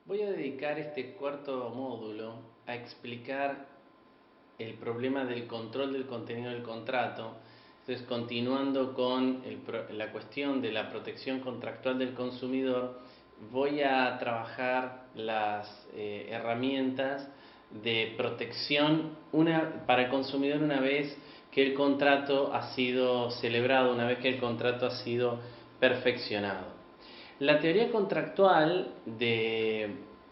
Voy a dedicar este cuarto módulo a explicar el problema del control del contenido del contrato. Entonces, continuando con la cuestión de la protección contractual del consumidor, voy a trabajar las herramientas de protección para el consumidor una vez que el contrato ha sido celebrado, una vez que el contrato ha sido perfeccionado. La teoría contractual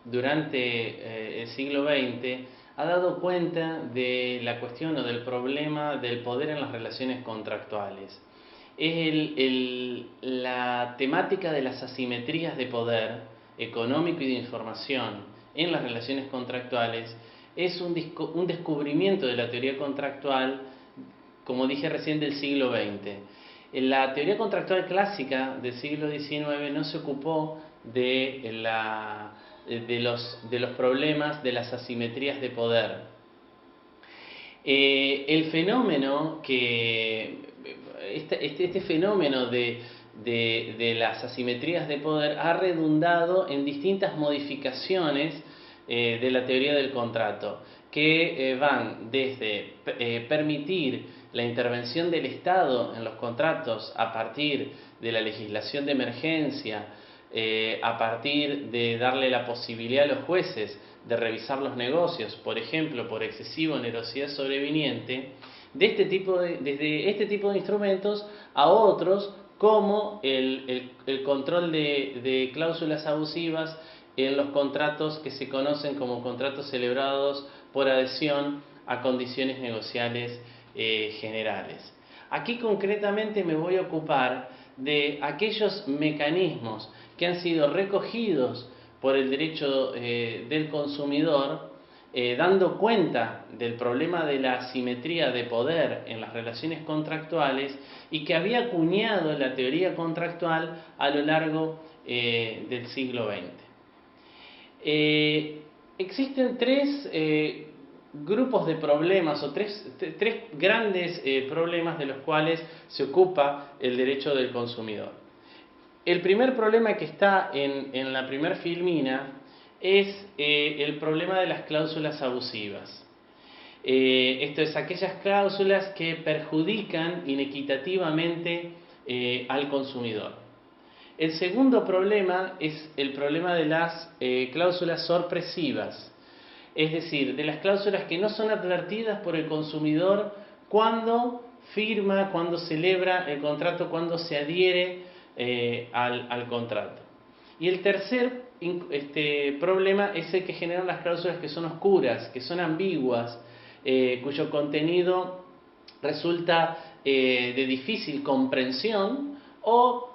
durante el siglo XX ha dado cuenta de la cuestión o del problema del poder en las relaciones contractuales. La temática de las asimetrías de poder económico y de información en las relaciones contractuales es un descubrimiento de la teoría contractual, como dije recién, del siglo XX. La teoría contractual clásica del siglo XIX no se ocupó de los problemas de las asimetrías de poder. El fenómeno este fenómeno de las asimetrías de poder ha redundado en distintas modificaciones de la teoría del contrato, que van desde permitir la intervención del Estado en los contratos a partir de la legislación de emergencia, a partir de darle la posibilidad a los jueces de revisar los negocios, por ejemplo, por excesiva onerosidad sobreviniente, desde este tipo de instrumentos a otros como el control de cláusulas abusivas en los contratos que se conocen como contratos celebrados por adhesión a condiciones negociales generales. Aquí concretamente me voy a ocupar de aquellos mecanismos que han sido recogidos por el derecho del consumidor, dando cuenta del problema de la asimetría de poder en las relaciones contractuales y que había acuñado la teoría contractual a lo largo del siglo XX. Existen tres grupos de problemas o tres grandes problemas de los cuales se ocupa el derecho del consumidor. El primer problema que está en la primer filmina es el problema de las cláusulas abusivas. Esto es aquellas cláusulas que perjudican inequitativamente al consumidor. El segundo problema es el problema de las cláusulas sorpresivas, es decir, de las cláusulas que no son advertidas por el consumidor cuando firma, cuando celebra el contrato, cuando se adhiere al contrato. Y el tercer problema es el que generan las cláusulas que son oscuras, que son ambiguas, cuyo contenido resulta de difícil comprensión o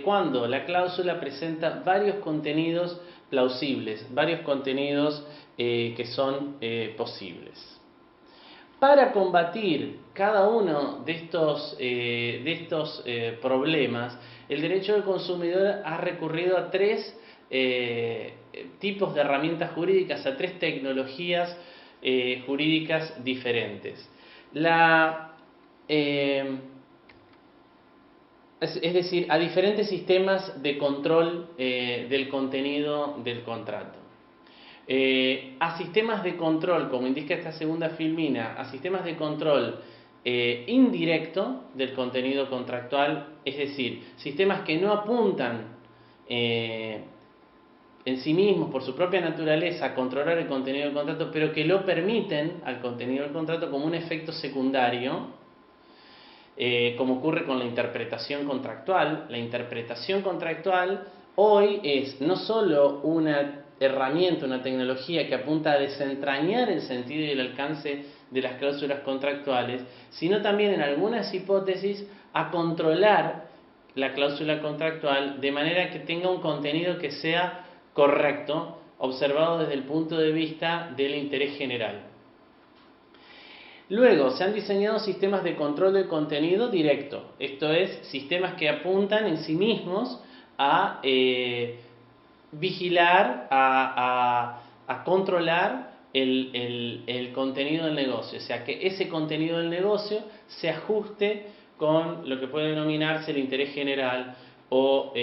cuando la cláusula presenta varios contenidos plausibles, varios contenidos que son posibles. Para combatir cada uno de estos problemas, el derecho del consumidor ha recurrido a tres tipos de herramientas jurídicas, a tres tecnologías jurídicas diferentes. Es decir, a diferentes sistemas de control del contenido del contrato. A sistemas de control, como indica esta segunda filmina, a sistemas de control indirecto del contenido contractual, es decir, sistemas que no apuntan en sí mismos, por su propia naturaleza, a controlar el contenido del contrato, pero que lo permiten al contenido del contrato como un efecto secundario, como ocurre con la interpretación contractual. La interpretación contractual hoy es no solo una herramienta, una tecnología que apunta a desentrañar el sentido y el alcance de las cláusulas contractuales, sino también en algunas hipótesis a controlar la cláusula contractual de manera que tenga un contenido que sea correcto, observado desde el punto de vista del interés general. Luego, se han diseñado sistemas de control del contenido directo, esto es, sistemas que apuntan en sí mismos a vigilar, a controlar el contenido del negocio, o sea, que ese contenido del negocio se ajuste con lo que puede denominarse el interés general o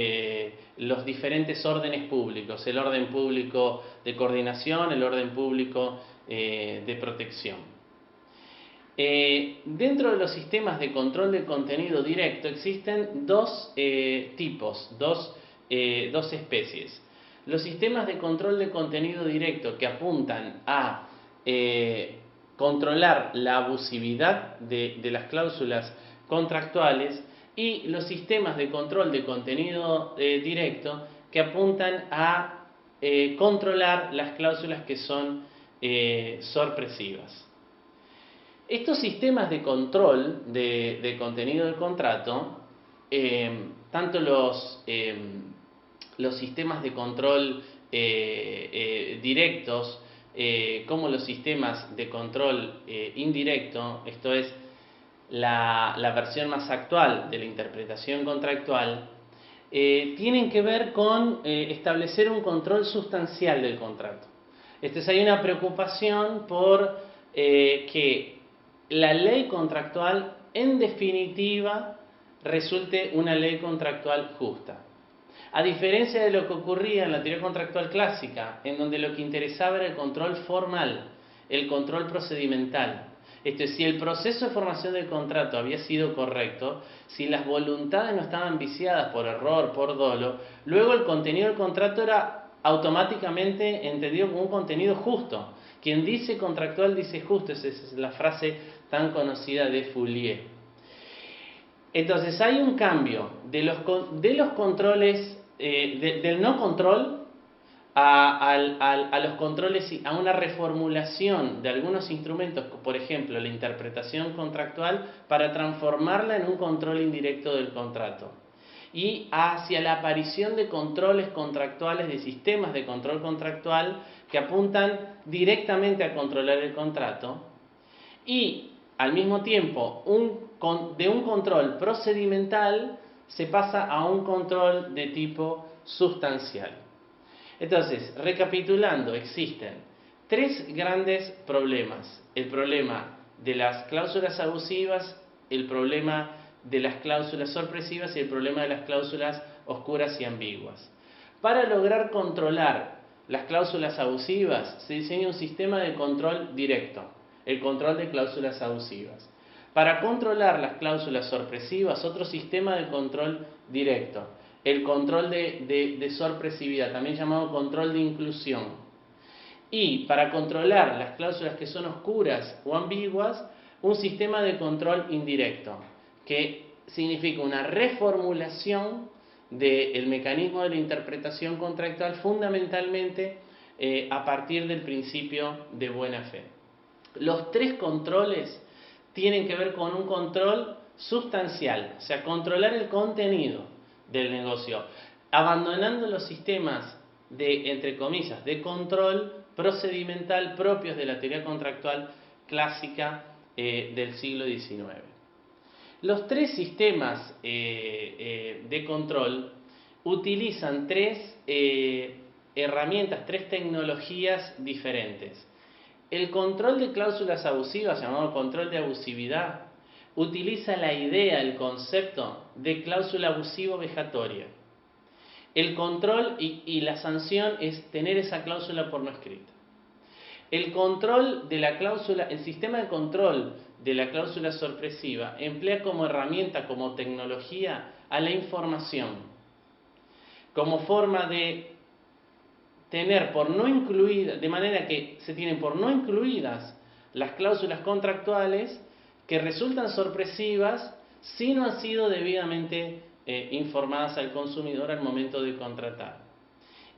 los diferentes órdenes públicos, el orden público de coordinación, el orden público de protección. Dentro de los sistemas de control de contenido directo existen dos tipos, dos especies. Los sistemas de control de contenido directo que apuntan a controlar la abusividad de las cláusulas contractuales, y los sistemas de control de contenido directo que apuntan a controlar las cláusulas que son sorpresivas. Estos sistemas de control de contenido del contrato, tanto los sistemas de control directos como los sistemas de control indirecto, esto es la versión más actual de la interpretación contractual, tienen que ver con establecer un control sustancial del contrato. Hay una preocupación por que la ley contractual, en definitiva, resulte una ley contractual justa. A diferencia de lo que ocurría en la teoría contractual clásica, en donde lo que interesaba era el control formal, el control procedimental. Esto es, si el proceso de formación del contrato había sido correcto, si las voluntades no estaban viciadas por error, por dolo, luego el contenido del contrato era automáticamente entendido como un contenido justo. Quien dice contractual dice justo, esa es la frase tan conocida de Foulier. Entonces hay un cambio de los controles, del no control a los controles, a una reformulación de algunos instrumentos, por ejemplo la interpretación contractual, para transformarla en un control indirecto del contrato, y hacia la aparición de controles contractuales, de sistemas de control contractual que apuntan directamente a controlar el contrato, y al mismo tiempo de un control procedimental se pasa a un control de tipo sustancial. Entonces, recapitulando, existen tres grandes problemas: el problema de las cláusulas abusivas, el problema de las cláusulas sorpresivas y el problema de las cláusulas oscuras y ambiguas. Para lograr controlar las cláusulas abusivas, se diseña un sistema de control directo, el control de cláusulas abusivas. Para controlar las cláusulas sorpresivas, otro sistema de control directo, el control de sorpresividad, también llamado control de inclusión. Y para controlar las cláusulas que son oscuras o ambiguas, un sistema de control indirecto, que significa una reformulación del mecanismo de la interpretación contractual, fundamentalmente a partir del principio de buena fe. Los tres controles tienen que ver con un control sustancial, o sea, controlar el contenido del negocio, abandonando los sistemas de, entre comillas, de control procedimental propios de la teoría contractual clásica del siglo XIX. Los tres sistemas de control utilizan tres herramientas, tres tecnologías diferentes. El control de cláusulas abusivas, llamado control de abusividad, utiliza la idea, el concepto de cláusula abusivo-vejatoria. El control y la sanción es tener esa cláusula por no escrita. El control de la cláusula, el sistema de control de la cláusula sorpresiva emplea como herramienta, como tecnología, a la información, como forma de tener por no incluidas, de manera que se tienen por no incluidas las cláusulas contractuales que resultan sorpresivas si no han sido debidamente informadas al consumidor al momento de contratar.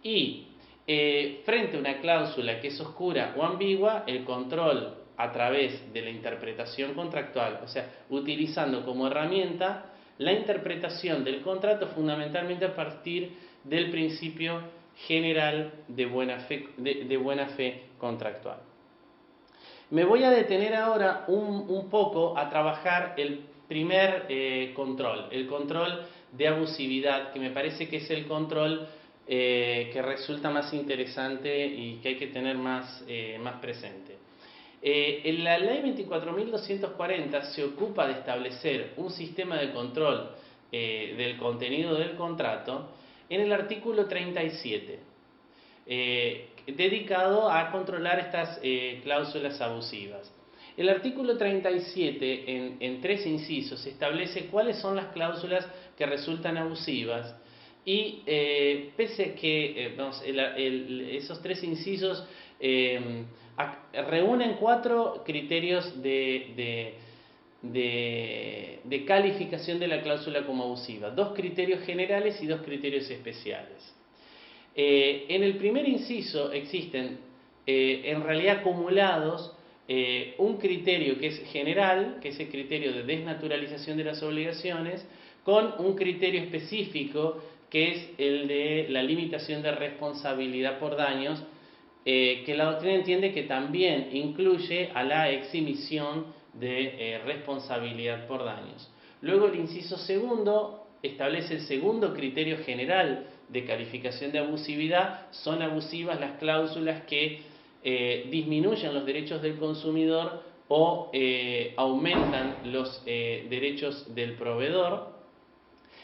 Y frente a una cláusula que es oscura o ambigua, el control a través de la interpretación contractual, o sea, utilizando como herramienta la interpretación del contrato fundamentalmente a partir del principio general de buena fe contractual. Me voy a detener ahora un poco a trabajar el primer control, el control de abusividad, que me parece que es el control que resulta más interesante y que hay que tener más presente. En la ley 24.240 se ocupa de establecer un sistema de control del contenido del contrato en el artículo 37, dedicado a controlar estas cláusulas abusivas. El artículo 37, en 3 incisos, establece cuáles son las cláusulas que resultan abusivas y pese a que esos 3 incisos reúnen 4 criterios de calificación de la cláusula como abusiva, 2 criterios generales y 2 criterios especiales. En el primer inciso existen en realidad acumulados un criterio que es general, que es el criterio de desnaturalización de las obligaciones, con un criterio específico que es el de la limitación de responsabilidad por daños, que la doctrina entiende que también incluye a la exhibición de responsabilidad por daños. Luego el inciso segundo establece el segundo criterio general de calificación de abusividad. Son abusivas las cláusulas que disminuyen los derechos del consumidor o aumentan los derechos del proveedor.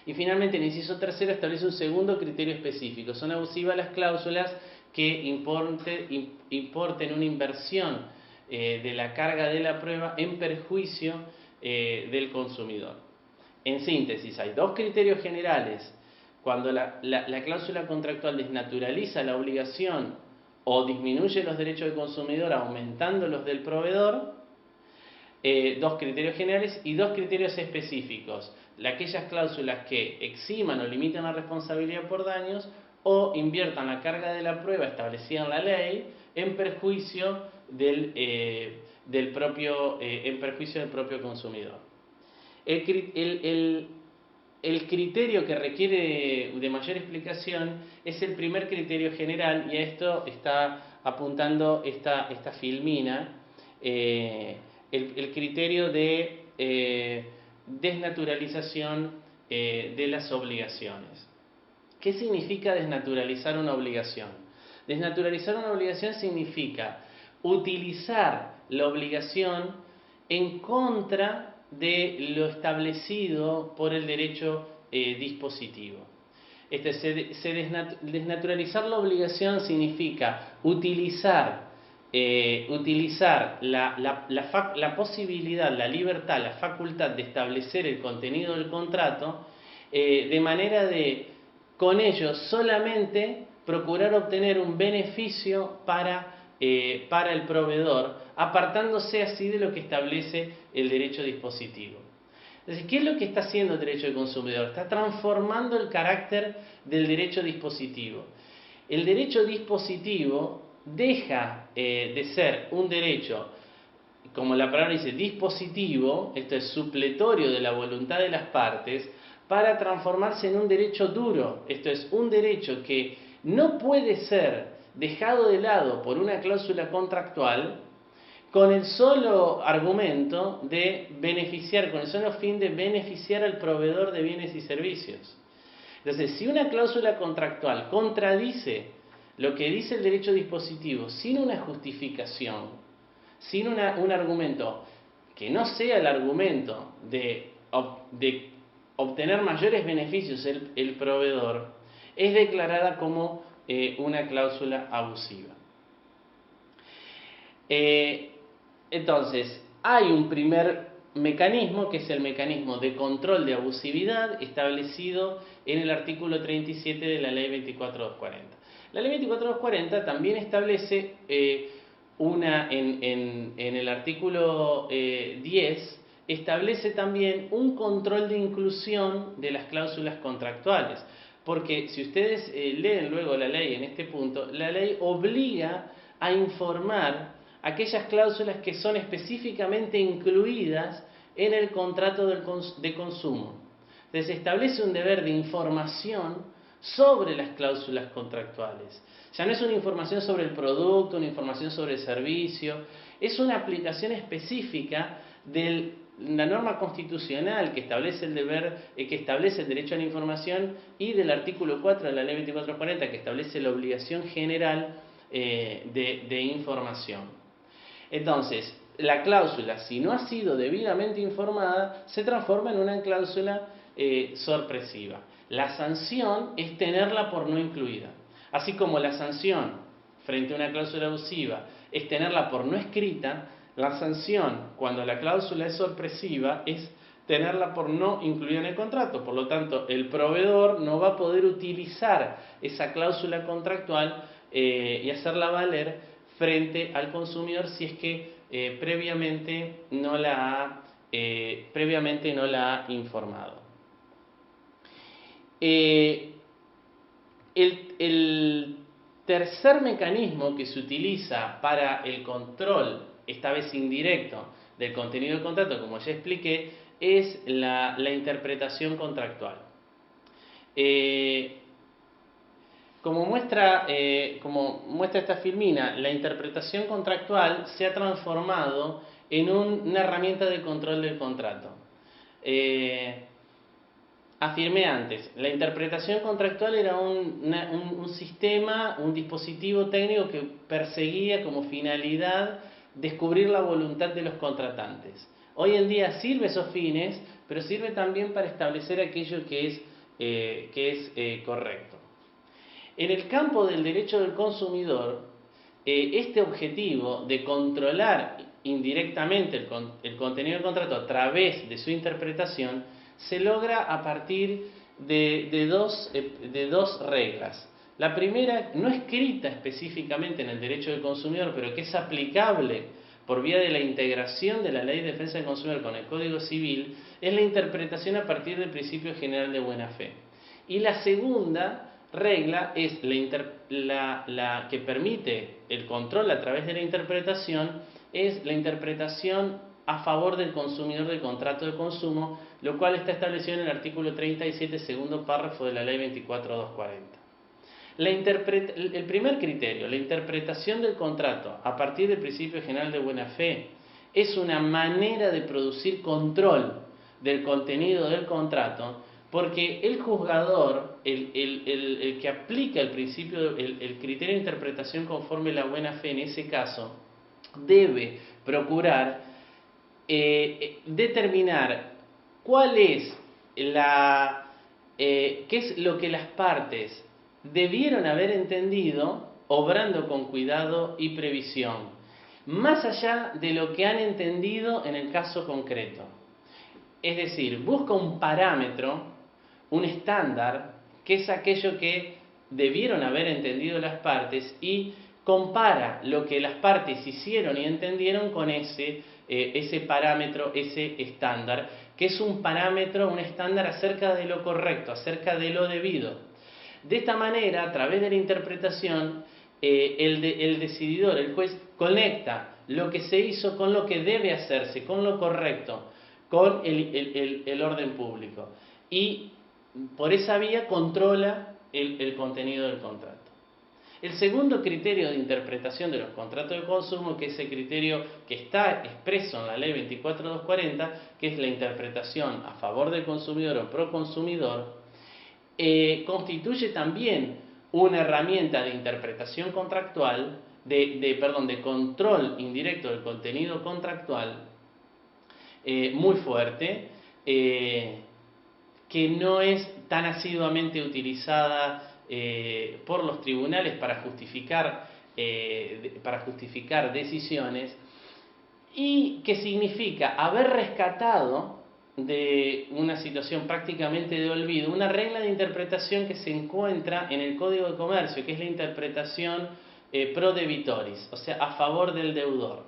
Y finalmente el inciso tercero establece un segundo criterio específico. Son abusivas las cláusulas que importen una inversión de la carga de la prueba en perjuicio del consumidor. En síntesis, hay 2 criterios generales. Cuando la cláusula contractual desnaturaliza la obligación o disminuye los derechos del consumidor aumentando los del proveedor, 2 criterios generales y 2 criterios específicos. Aquellas cláusulas que eximan o limitan la responsabilidad por daños o inviertan la carga de la prueba establecida en la ley en perjuicio del propio consumidor. El criterio que requiere de mayor explicación es el primer criterio general, y a esto está apuntando esta filmina, el criterio de desnaturalización de las obligaciones. ¿Qué significa desnaturalizar una obligación? Desnaturalizar una obligación significa utilizar la obligación en contra de lo establecido por el derecho dispositivo. Desnaturalizar la obligación significa utilizar la posibilidad, la libertad, la facultad de establecer el contenido del contrato de manera de, con ello solamente, procurar obtener un beneficio para el proveedor, apartándose así de lo que establece el derecho dispositivo. Entonces, ¿qué es lo que está haciendo el derecho del consumidor? Está transformando el carácter del derecho dispositivo. El derecho dispositivo deja de ser un derecho, como la palabra dice, dispositivo, esto es supletorio de la voluntad de las partes, para transformarse en un derecho duro, esto es, un derecho que no puede ser dejado de lado por una cláusula contractual con el solo argumento de beneficiar, con el solo fin de beneficiar al proveedor de bienes y servicios. Entonces, si una cláusula contractual contradice lo que dice el derecho dispositivo sin una justificación, sin un argumento que no sea el argumento de obtener mayores beneficios el proveedor, es declarada como una cláusula abusiva. Entonces, hay un primer mecanismo, que es el mecanismo de control de abusividad establecido en el artículo 37 de la ley 24240. La ley 24240 también establece en el artículo 10, establece también un control de inclusión de las cláusulas contractuales. Porque si ustedes leen luego la ley en este punto, la ley obliga a informar aquellas cláusulas que son específicamente incluidas en el contrato de consumo. Entonces establece un deber de información sobre las cláusulas contractuales. Ya no es una información sobre el producto, una información sobre el servicio, es una aplicación específica de la norma constitucional que establece el deber, que establece el derecho a la información, y del artículo 4 de la ley 2440 que establece la obligación general de información. Entonces, la cláusula, si no ha sido debidamente informada, se transforma en una cláusula sorpresiva. La sanción es tenerla por no incluida. Así como la sanción frente a una cláusula abusiva es tenerla por no escrita, la sanción cuando la cláusula es sorpresiva es tenerla por no incluida en el contrato. Por lo tanto, el proveedor no va a poder utilizar esa cláusula contractual y hacerla valer frente al consumidor si es que previamente no la ha informado. El tercer mecanismo que se utiliza para el control, esta vez indirecto, del contenido del contrato, como ya expliqué, es la interpretación contractual. Como muestra esta filmina, la interpretación contractual se ha transformado en una herramienta de control del contrato. Afirmé antes, la interpretación contractual era un sistema, un dispositivo técnico que perseguía como finalidad descubrir la voluntad de los contratantes. Hoy en día sirve esos fines, pero sirve también para establecer aquello que es correcto. En el campo del derecho del consumidor, este objetivo de controlar indirectamente el contenido del contrato a través de su interpretación se logra a partir de dos reglas. La primera, no escrita específicamente en el derecho del consumidor, pero que es aplicable por vía de la integración de la Ley de Defensa del Consumidor con el Código Civil, es la interpretación a partir del principio general de buena fe. Y la segunda regla es la que permite el control a través de la interpretación, es la interpretación a favor del consumidor del contrato de consumo, lo cual está establecido en el artículo 37, segundo párrafo de la Ley 24.240. El primer criterio, la interpretación del contrato a partir del principio general de buena fe, es una manera de producir control del contenido del contrato, porque el juzgador, el que aplica el criterio de interpretación conforme la buena fe en ese caso, debe procurar determinar cuál es qué es lo que las partes debieron haber entendido, obrando con cuidado y previsión, más allá de lo que han entendido en el caso concreto. Es decir, busca un parámetro, un estándar, que es aquello que debieron haber entendido las partes, y compara lo que las partes hicieron y entendieron con ese parámetro, ese estándar, que es un parámetro, un estándar acerca de lo correcto, acerca de lo debido. De esta manera, a través de la interpretación, el decididor, el juez, conecta lo que se hizo con lo que debe hacerse, con lo correcto, con el orden público. Y por esa vía controla el contenido del contrato. El segundo criterio de interpretación de los contratos de consumo, que es el criterio que está expreso en la Ley 24.240, que es la interpretación a favor del consumidor o pro consumidor, constituye también una herramienta de interpretación contractual, de control indirecto del contenido contractual muy fuerte, que no es tan asiduamente utilizada por los tribunales para justificar decisiones, y que significa haber rescatado de una situación prácticamente de olvido una regla de interpretación que se encuentra en el Código de Comercio, que es la interpretación pro debitoris, o sea, a favor del deudor.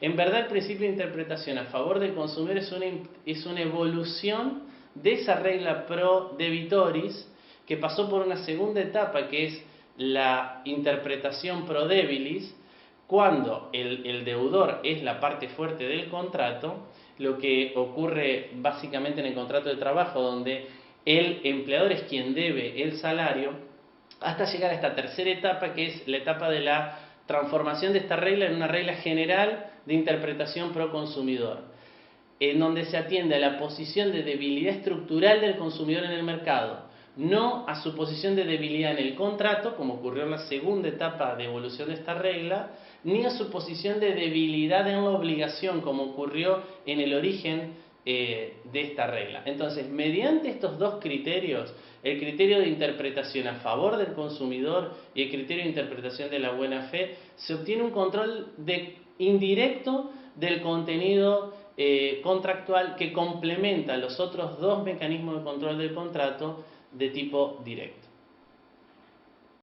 En verdad, el principio de interpretación a favor del consumidor es una evolución de esa regla pro debitoris, que pasó por una segunda etapa, que es la interpretación pro debilis, cuando el deudor es la parte fuerte del contrato, lo que ocurre básicamente en el contrato de trabajo, donde el empleador es quien debe el salario, hasta llegar a esta tercera etapa, que es la etapa de la transformación de esta regla en una regla general de interpretación pro consumidor, en donde se atiende a la posición de debilidad estructural del consumidor en el mercado, no a su posición de debilidad en el contrato, como ocurrió en la segunda etapa de evolución de esta regla, ni a su posición de debilidad en la obligación, como ocurrió en el origen de esta regla. Entonces, mediante estos dos criterios, el criterio de interpretación a favor del consumidor y el criterio de interpretación de la buena fe, se obtiene un control indirecto del contenido contractual que complementa los otros dos mecanismos de control del contrato de tipo directo.